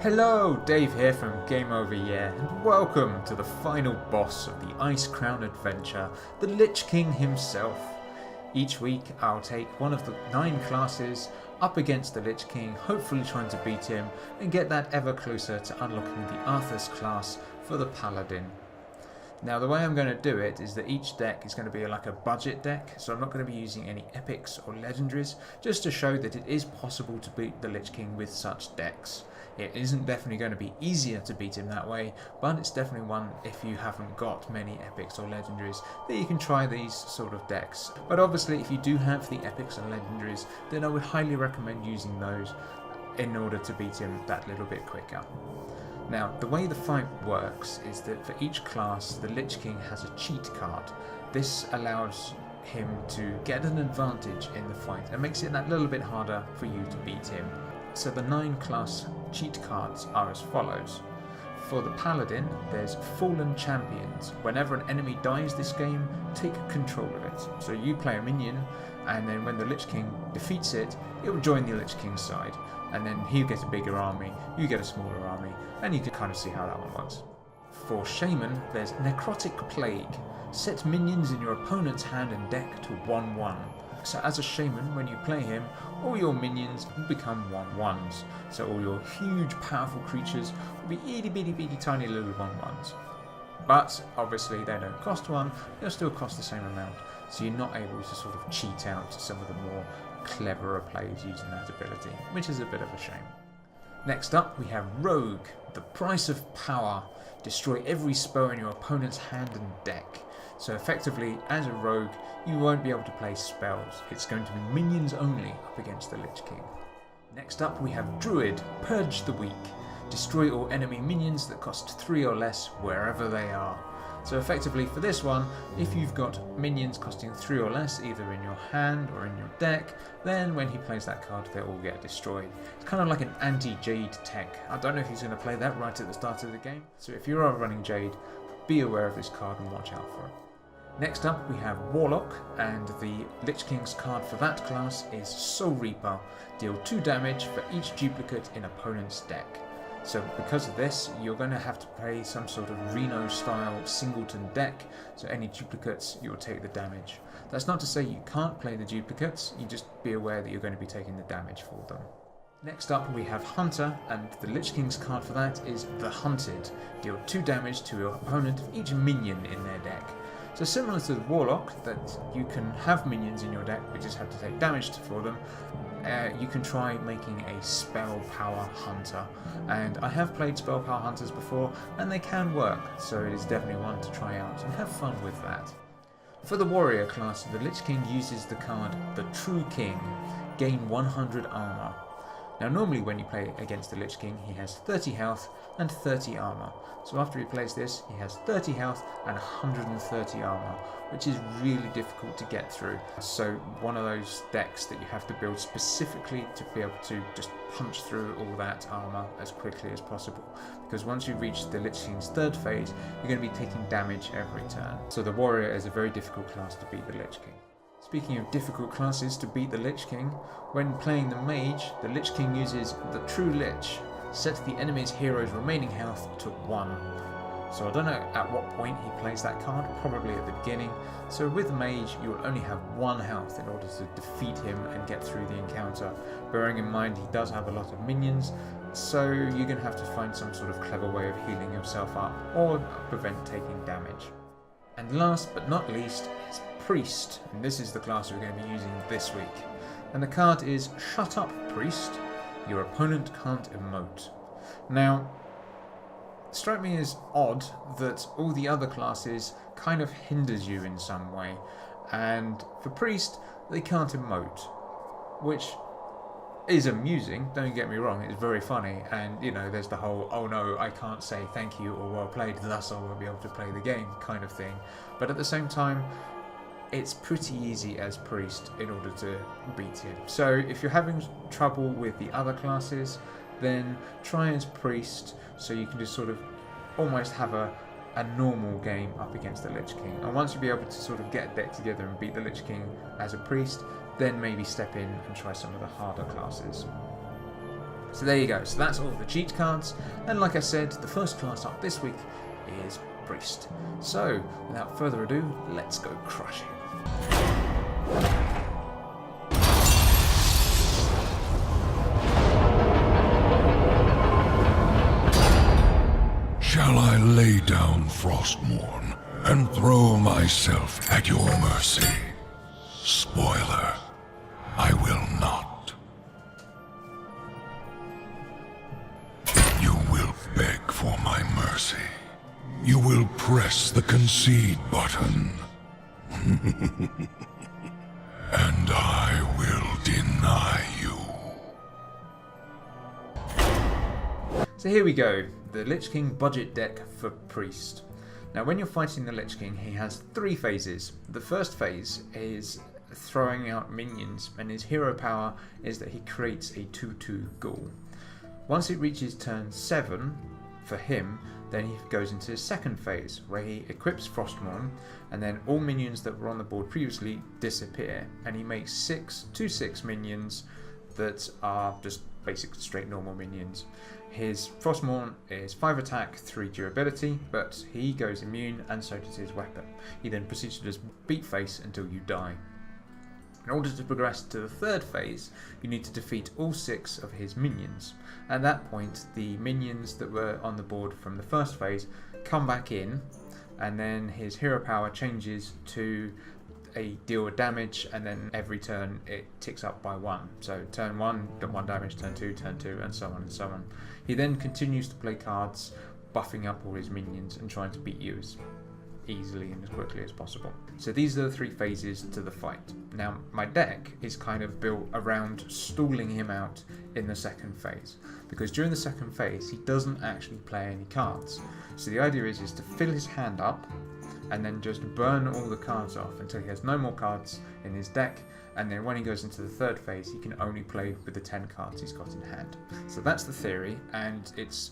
Hello, Dave here from Game Over Yeah, and welcome to the final boss of the Ice Crown adventure, the Lich King himself. Each week I'll take one of the 9 classes up against the Lich King, hopefully trying to beat him and get that ever closer to unlocking the Arthur's class for the Paladin. Now the way I'm going to do it is that each deck is going to be like a budget deck, so I'm not going to be using any epics or legendaries, just to show that it is possible to beat the Lich King with such decks. It isn't definitely going to be easier to beat him that way, but it's definitely one, if you haven't got many epics or legendaries, that you can try these sort of decks. But obviously if you do have the epics and legendaries, then I would highly recommend using those in order to beat him that little bit quicker. Now, the way the fight works is that for each class, the Lich King has a cheat card. This allows him to get an advantage in the fight and makes it that little bit harder for you to beat him. So the 9 class cheat cards are as follows. For the Paladin, there's Fallen Champions. Whenever an enemy dies this game, take control of it. So you play a minion, and then when the Lich King defeats it, it will join the Lich King's side. And then he'll get a bigger army, you get a smaller army, and you can kind of see how that one works. For Shaman, there's Necrotic Plague. Set minions in your opponent's hand and deck to 1/1. So as a Shaman, when you play him, all your minions will become 1/1s. So all your huge powerful creatures will be itty bitty bitty tiny little 1/1s. But obviously they don't cost 1, they'll still cost the same amount. So you're not able to sort of cheat out some of the more cleverer plays using that ability, which is a bit of a shame. Next up we have Rogue, the price of power. Destroy every spell in your opponent's hand and deck. So effectively, as a rogue, you won't be able to play spells. It's going to be minions only up against the Lich King. Next up we have Druid, Purge the Weak. Destroy all enemy minions that cost 3 or less wherever they are. So effectively for this one, if you've got minions costing 3 or less, either in your hand or in your deck, then when he plays that card, they'll all get destroyed. It's kind of like an anti-Jade tech. I don't know if he's going to play that right at the start of the game. So if you are running Jade, be aware of this card and watch out for it. Next up we have Warlock, and the Lich King's card for that class is Soul Reaper. Deal 2 damage for each duplicate in opponent's deck. So because of this, you're going to have to play some sort of Reno style singleton deck, so any duplicates you'll take the damage. That's not to say you can't play the duplicates, you just be aware that you're going to be taking the damage for them. Next up we have Hunter, and the Lich King's card for that is The Hunted. Deal 2 damage to your opponent for each minion in their deck. So similar to the Warlock, that you can have minions in your deck but just have to take damage for them, you can try making a Spell Power Hunter. And I have played Spell Power Hunters before and they can work, so it is definitely one to try out and have fun with that. For the Warrior class, the Lich King uses the card The True King. Gain 100 armor. Now normally when you play against the Lich King, he has 30 health and 30 armor. So after he plays this, he has 30 health and 130 armor, which is really difficult to get through. So one of those decks that you have to build specifically to be able to just punch through all that armor as quickly as possible. Because once you reach the Lich King's 3rd phase, you're going to be taking damage every turn. So the Warrior is a very difficult class to beat the Lich King. Speaking of difficult classes to beat the Lich King, when playing the Mage, the Lich King uses the True Lich. Set the enemy's hero's remaining health to 1. So I don't know at what point he plays that card, probably at the beginning. So with Mage, you will only have 1 health in order to defeat him and get through the encounter. Bearing in mind he does have a lot of minions, so you're going to have to find some sort of clever way of healing yourself up or prevent taking damage. And last but not least is Priest, and this is the class we're going to be using this week. And the card is Shut Up Priest, your opponent can't emote. Now, it struck me as odd that all the other classes kind of hinders you in some way, and for Priest, they can't emote, which is amusing, don't get me wrong, it's very funny, and you know, there's the whole, oh no, I can't say thank you or well played, thus I won't be able to play the game kind of thing. But at the same time, it's pretty easy as Priest in order to beat him. So if you're having trouble with the other classes, then try as Priest, so you can just sort of almost have a normal game up against the Lich King. And once you'll be able to sort of get a deck together and beat the Lich King as a Priest, then maybe step in and try some of the harder classes. So there you go, so that's all the cheat cards, and like I said, the first class up this week is Priest. So, without further ado, let's go crushing. Shall I lay down Frostmourne and throw myself at your mercy? Spoiler, I will not. You will beg for my mercy. You will press the concede button. And I will deny you. So here we go, the Lich King budget deck for Priest. Now when you're fighting the Lich King, he has 3 phases. The first phase is throwing out minions, and his hero power is that he creates a 2/2 ghoul. Once it reaches turn 7 for him, then he goes into his second phase, where he equips Frostmourne, and then all minions that were on the board previously disappear, and he makes 6/6 minions that are just basic straight normal minions. His Frostmourne is 5 attack, 3 durability, but he goes immune and so does his weapon. He then proceeds to just beat face until you die. In order to progress to the third phase, you need to defeat all 6 of his minions. At that point, the minions that were on the board from the first phase come back in, and then his hero power changes to a deal damage, and then every turn it ticks up by 1. So turn 1, 1 damage, turn 2, and so on and so on. He then continues to play cards, buffing up all his minions and trying to beat you as easily and as quickly as possible. So these are the 3 phases to the fight. Now my deck is kind of built around stalling him out in the second phase, because during the second phase he doesn't actually play any cards. So the idea is to fill his hand up and then just burn all the cards off until he has no more cards in his deck, and then when he goes into the third phase he can only play with the 10 cards he's got in hand. So that's the theory, and it's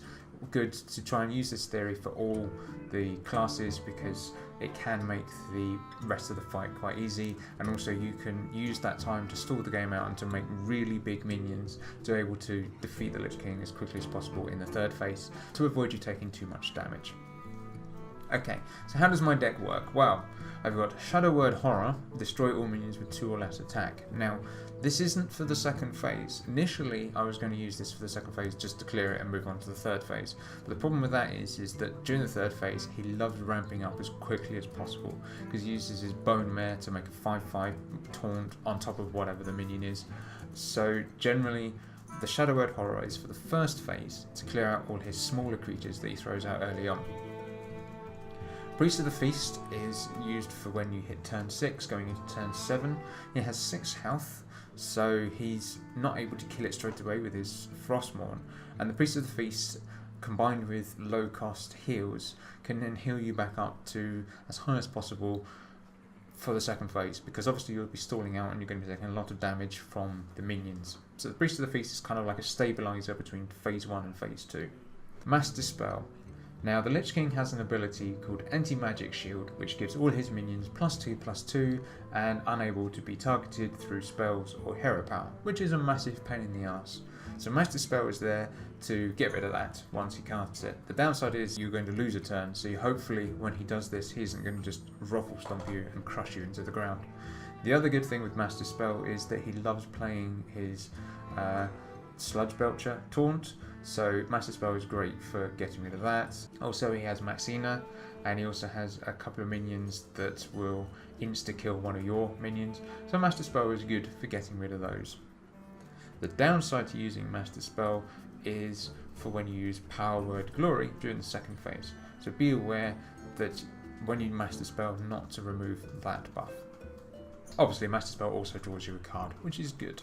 good to try and use this theory for all the classes because it can make the rest of the fight quite easy, and also you can use that time to stall the game out and to make really big minions to be able to defeat the Lich King as quickly as possible in the third phase to avoid you taking too much damage. Okay, so how does my deck work? Well, I've got Shadow Word Horror, destroy all minions with 2 or less attack. Now, this isn't for the second phase. Initially, I was going to use this for the second phase just to clear it and move on to the third phase. But the problem with that is that during the third phase, he loves ramping up as quickly as possible because he uses his Bone Mare to make a 5/5 taunt on top of whatever the minion is. So generally, the Shadow Word Horror is for the first phase to clear out all his smaller creatures that he throws out early on. Priest of the Feast is used for when you hit turn 6 going into turn 7. He has 6 health, so he's not able to kill it straight away with his Frostmourne, and the Priest of the Feast combined with low cost heals can then heal you back up to as high as possible for the second phase, because obviously you'll be stalling out and you're going to be taking a lot of damage from the minions. So the Priest of the Feast is kind of like a stabilizer between phase 1 and phase 2. Mass Dispel. Now, the Lich King has an ability called Anti-Magic Shield, which gives all his minions +2/+2 and unable to be targeted through spells or hero power, which is a massive pain in the ass. So Mass Dispel is there to get rid of that once he casts it. The downside is you're going to lose a turn, so hopefully when he does this, he isn't going to just ruffle stomp you and crush you into the ground. The other good thing with Mass Dispel is that he loves playing his Sludge Belcher taunt, so Mass Dispel is great for getting rid of that. Also he has Maxina, and he also has a couple of minions that will insta-kill one of your minions, so Mass Dispel is good for getting rid of those. The downside to using Mass Dispel is for when you use Power Word Glory during the second phase, so be aware that when you Mass Dispel not to remove that buff. Obviously Mass Dispel also draws you a card, which is good.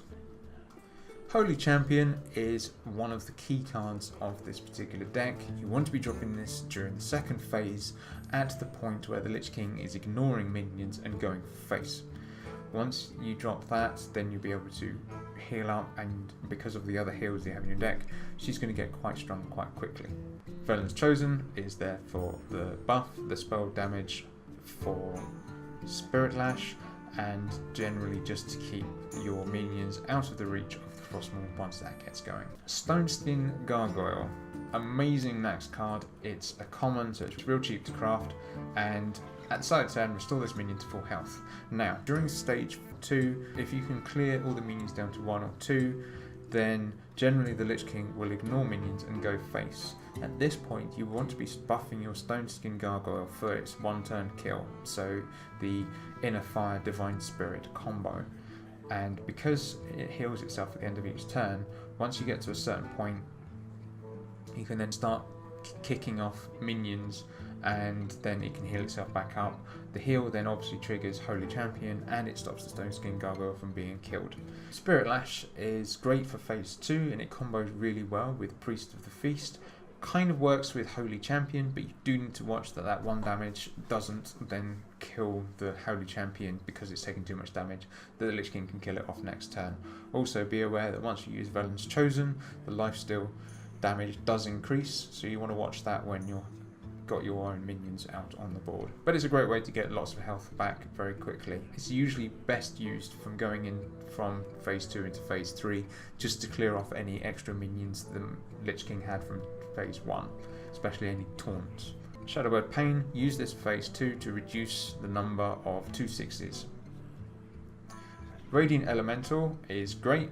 Holy Champion is one of the key cards of this particular deck. You want to be dropping this during the second phase at the point where the Lich King is ignoring minions and going for face. Once you drop that, then you'll be able to heal up, and because of the other heals you have in your deck, she's going to get quite strong quite quickly. Felon's Chosen is there for the buff, the spell damage for Spirit Lash, and generally just to keep your minions out of the reach of the Frostmourne once that gets going. Stoneskin Gargoyle. Amazing next card. It's a common, so it's real cheap to craft, and at the start of turn, restore this minion to full health. Now, during stage 2, if you can clear all the minions down to 1 or 2, then generally the Lich King will ignore minions and go face. At this point, you want to be buffing your Stoneskin Gargoyle for its 1-turn kill, so the Inner Fire Divine Spirit combo. And because it heals itself at the end of each turn, once you get to a certain point, you can then start kicking off minions, and then it can heal itself back up. The heal then obviously triggers Holy Champion, and it stops the Stoneskin Gargoyle from being killed. Spirit Lash is great for phase 2, and it combos really well with Priest of the Feast. Kind of works with Holy Champion, but you do need to watch that that 1 damage doesn't then kill the Holy Champion because it's taking too much damage. The Lich King can kill it off next turn. Also be aware that once you use Velen's Chosen, the lifesteal damage does increase, so you want to watch that when you're got your own minions out on the board. But it's a great way to get lots of health back very quickly. It's usually best used from going in from phase 2 into phase 3, just to clear off any extra minions the Lich King had from phase 1, especially any taunts. Shadowbird Pain, use this phase 2 to reduce the number of 2/6s. Radiant Elemental is great.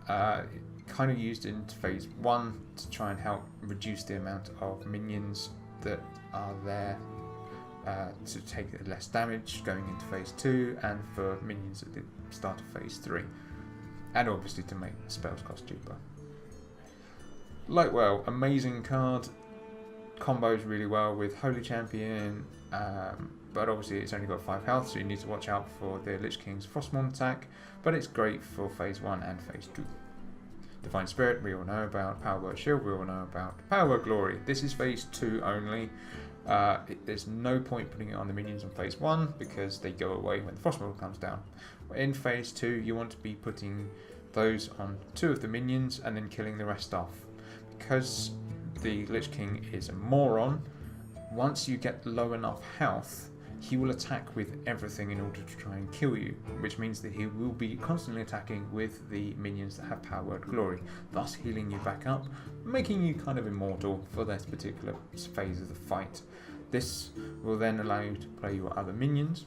Kind of used in phase 1 to try and help reduce the amount of minions that are there to take less damage going into phase 2, and for minions at the start of phase 3, and obviously to make spells cost cheaper. Lightwell, amazing card, combos really well with Holy Champion, but obviously it's only got 5 health, so you need to watch out for the Lich King's Frostmourne attack, but it's great for phase 1 and phase 2. Divine Spirit, we all know about. Power Word Shield, we all know about. Power Word Glory, this is phase 2 only. There's no point putting it on the minions in phase 1 because they go away when the Frostmourne comes down. In phase 2, you want to be putting those on 2 of the minions and then killing the rest off. Because the Lich King is a moron, once you get low enough health, he will attack with everything in order to try and kill you, which means that he will be constantly attacking with the minions that have Power Word Glory, thus healing you back up, making you kind of immortal for this particular phase of the fight. This will then allow you to play your other minions,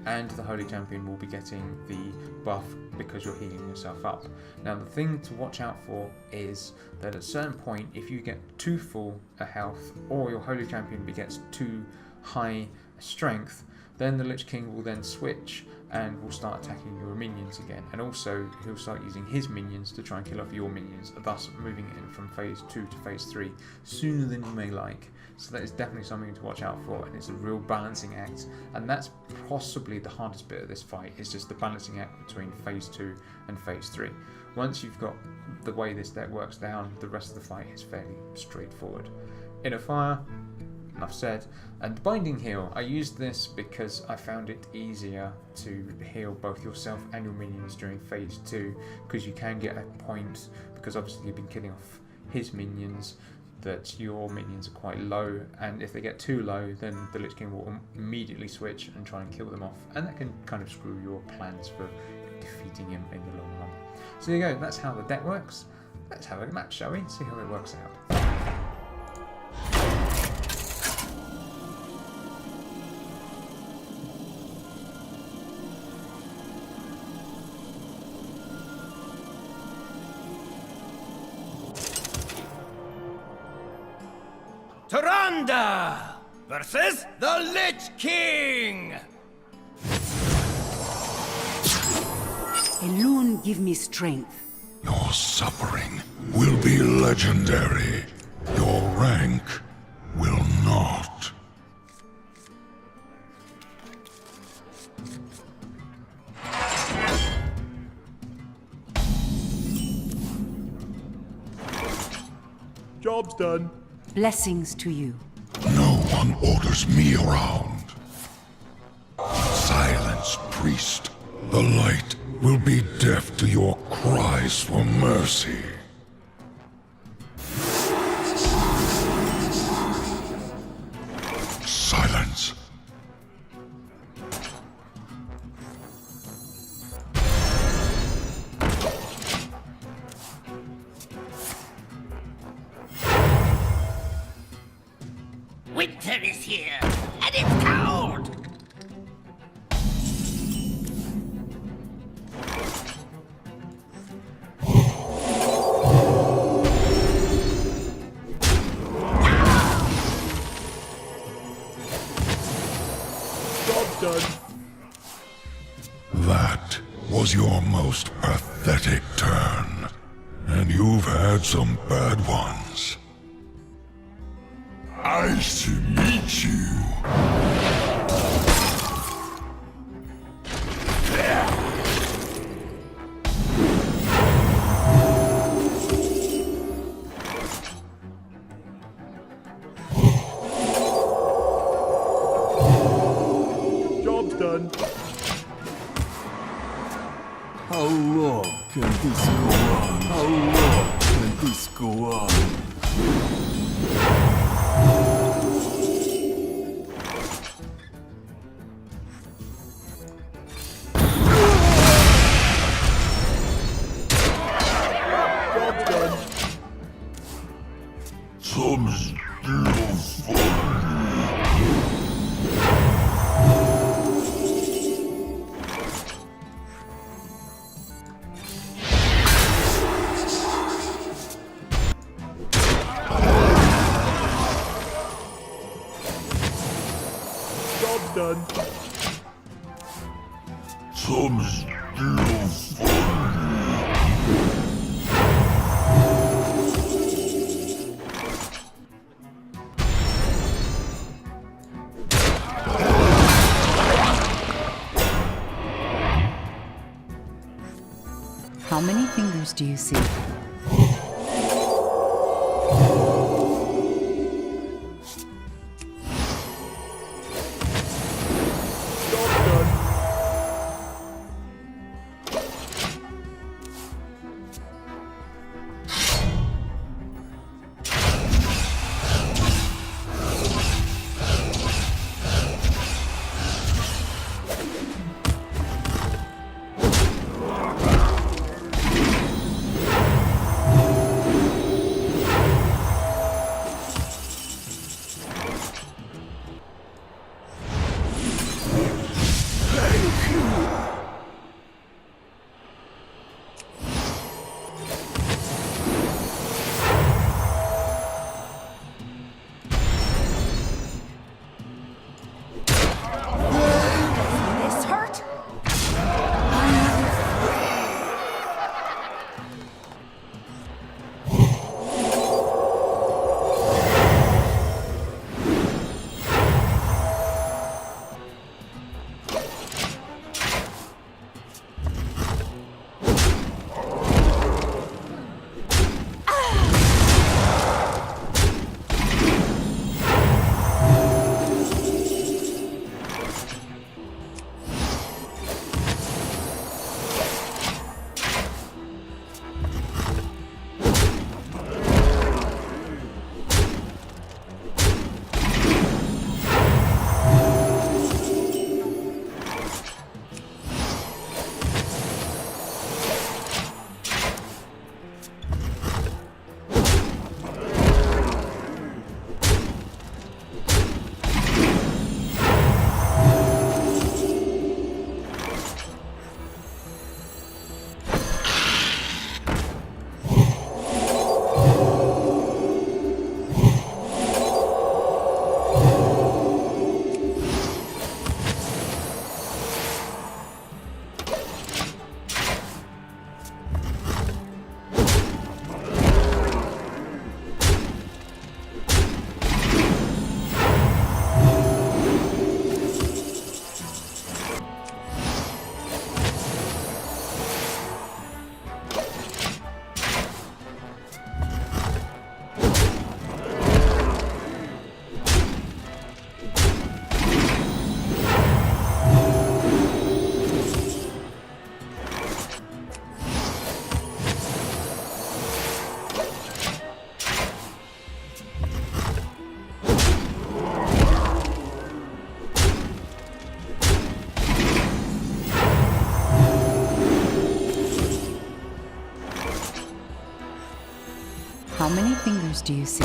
and the Holy Champion will be getting the buff because you're healing yourself up. Now the thing to watch out for is that at a certain point, if you get too full a health, or your Holy Champion gets too high strength, then the Lich King will then switch and will start attacking your minions again, and also he'll start using his minions to try and kill off your minions, thus moving in from phase 2 to phase 3 sooner than you may like. So that is definitely something to watch out for, and it's a real balancing act, and that's possibly the hardest bit of this fight, is just the balancing act between phase 2 and phase 3. Once you've got the way this deck works down, the rest of the fight is fairly straightforward. Inner Fire, enough said. And Binding Heal, I used this because I found it easier to heal both yourself and your minions during phase 2, because you can get a point, because obviously you've been killing off his minions, that your minions are quite low, and if they get too low, then the Lich King will immediately switch and try and kill them off, and that can kind of screw your plans for defeating him in the long run. So there you go, that's how the deck works. Let's have a match, shall we? See how it works out. Tyrande versus the Lich King! Elune, give me strength. Your suffering will be legendary. Your rank will not. Job's done. Blessings to you. No one orders me around. Silence, priest. The light will be deaf to your cries for mercy. Silence. winter is here, and it's cold! Job's done. That was your most pathetic turn. And you've had some bad ones. Nice to meet you. Job's done. How long can this go on? How long can this go on? Job's done. Some still Job's done. Some still How many fingers do you see? Job's done. This hurt? How many fingers do you see?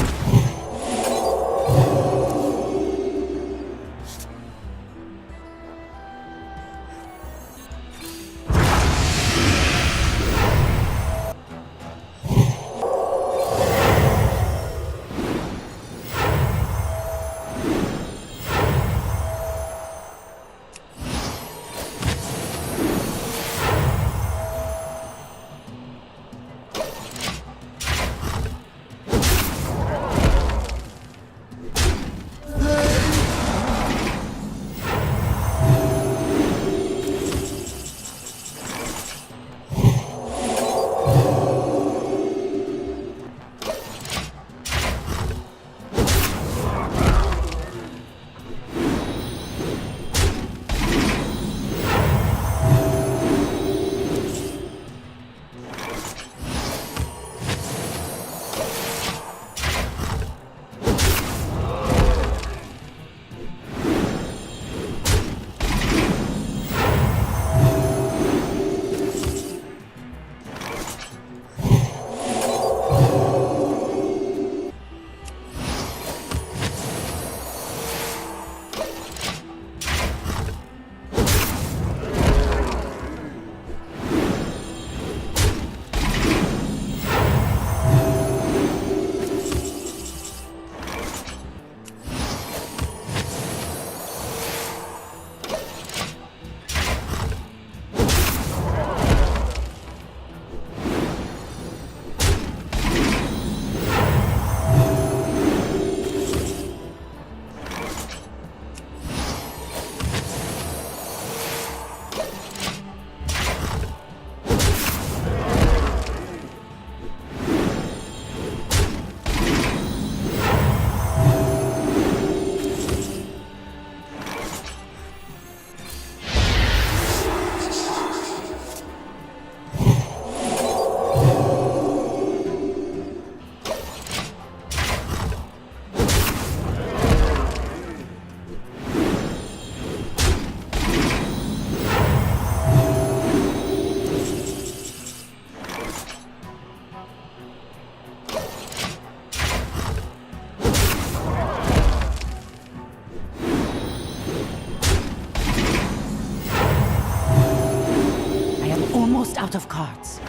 of cards.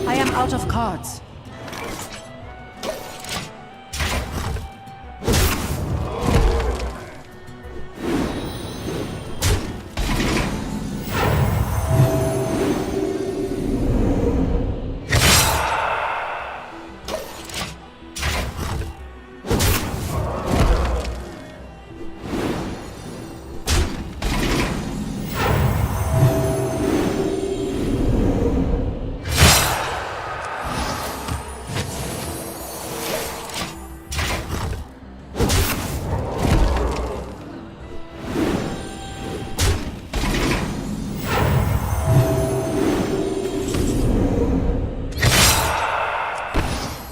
I am out of cards.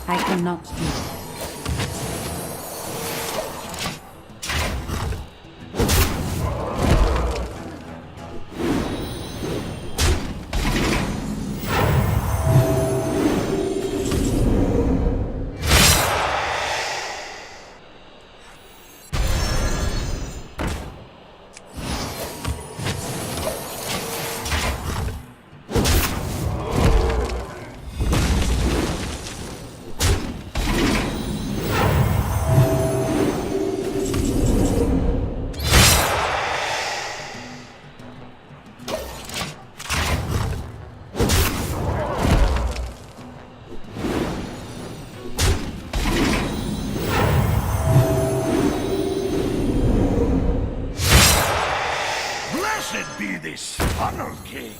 I cannot do it. Blessed be this funnel cake.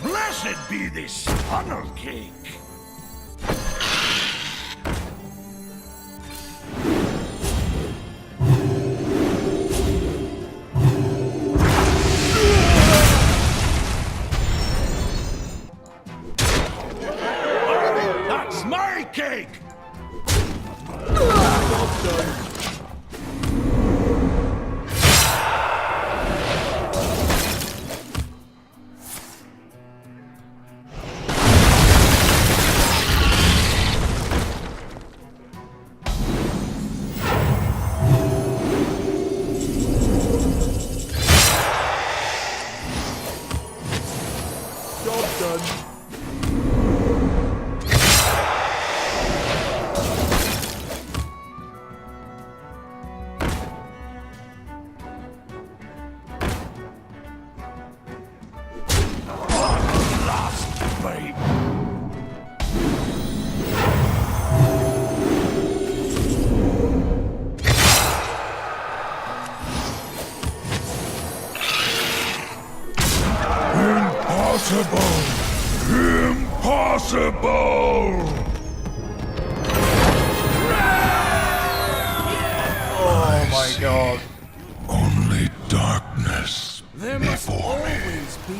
Blessed be this funnel cake. That's my cake! Job done. Last babe. Impossible! Impossible! Oh my god. Only darkness There must before me. always be.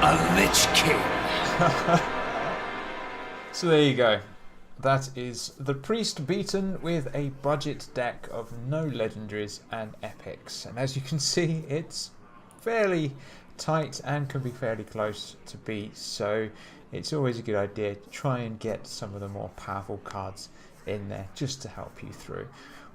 A Lich King. So there you go. That is the Priest beaten with a budget deck of no legendaries and epics. And as you can see, it's fairly tight and can be fairly close to beat. So it's always a good idea to try and get some of the more powerful cards in there just to help you through.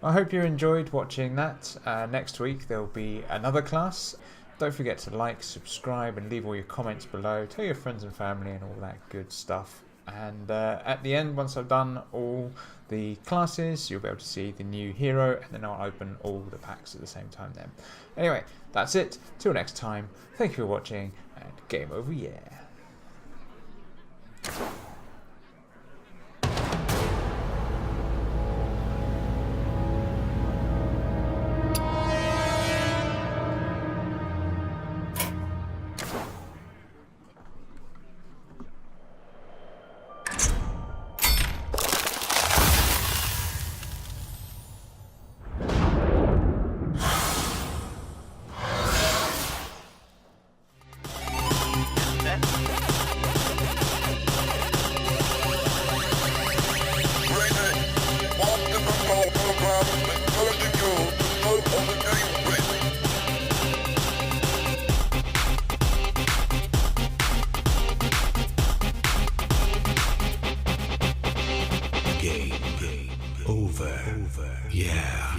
I hope you enjoyed watching that. Next week there'll be another class. Don't forget to like, subscribe, and leave all your comments below. Tell your friends and family and all that good stuff. And at the end, once I've done all the classes, you'll be able to see the new hero, and then I'll open all the packs at the same time then. Anyway, that's it. Till next time, thank you for watching, and game over, yeah. Game over. Yeah.